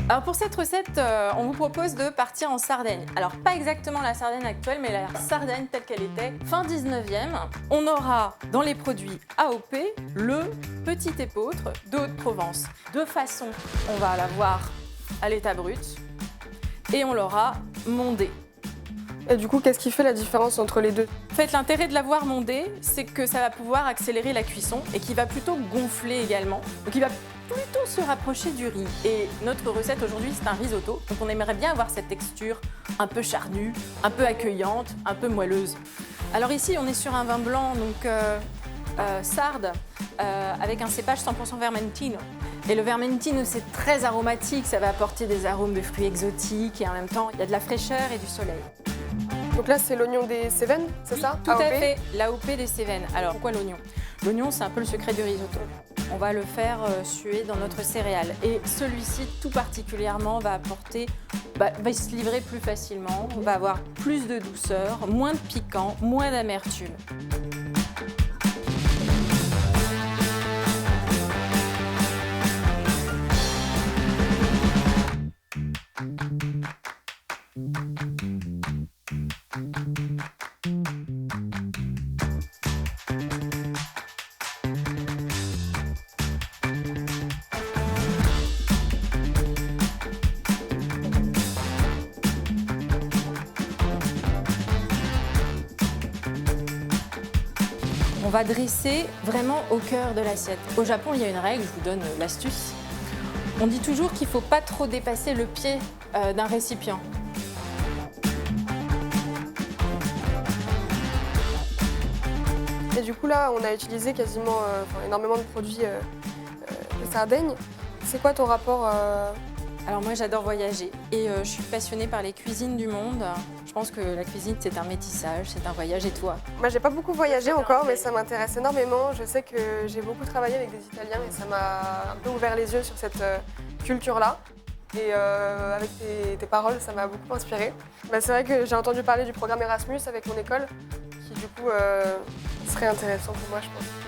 Alors pour cette recette, on vous propose de partir en Sardaigne. Alors pas exactement la Sardaigne actuelle, mais la Sardaigne telle qu'elle était fin 19e. On aura dans les produits AOP le petit épeautre de Haute-Provence. De façon, on va l'avoir à l'état brut et on l'aura mondé. Et du coup, qu'est-ce qui fait la différence entre les deux? En fait, l'intérêt de l'avoir mondé, c'est que ça va pouvoir accélérer la cuisson et qu'il va plutôt gonfler également. Donc il va plutôt se rapprocher du riz. Et notre recette aujourd'hui, c'est un risotto. Donc on aimerait bien avoir cette texture un peu charnue, un peu accueillante, un peu moelleuse. Alors ici, on est sur un vin blanc, donc sarde, avec un cépage 100% Vermentino. Et le Vermentino, c'est très aromatique, ça va apporter des arômes de fruits exotiques et en même temps, il y a de la fraîcheur et du soleil. Donc là, c'est l'oignon des Cévennes, c'est ça? Tout à AOP? fait, l'AOP des Cévennes. Alors pourquoi l'oignon? L'oignon, c'est un peu le secret du risotto. On va le faire suer dans notre céréale. Et celui-ci, tout particulièrement, va se livrer plus facilement. On va avoir plus de douceur, moins de piquant, moins d'amertume. On va dresser vraiment au cœur de l'assiette. Au Japon, il y a une règle, je vous donne l'astuce. On dit toujours qu'il ne faut pas trop dépasser le pied d'un récipient. Et du coup, là, on a utilisé quasiment énormément de produits de Sardaigne. C'est quoi ton rapport Alors moi, j'adore voyager et je suis passionnée par les cuisines du monde. Je pense que la cuisine, c'est un métissage, c'est un voyage. Et toi? Moi, j'ai pas beaucoup voyagé encore, mais ça m'intéresse énormément. Je sais que j'ai beaucoup travaillé avec des Italiens et ça m'a un peu ouvert les yeux sur cette culture-là. Et avec tes paroles, ça m'a beaucoup inspirée. C'est vrai que j'ai entendu parler du programme Erasmus avec mon école, qui du coup serait intéressant pour moi, je pense.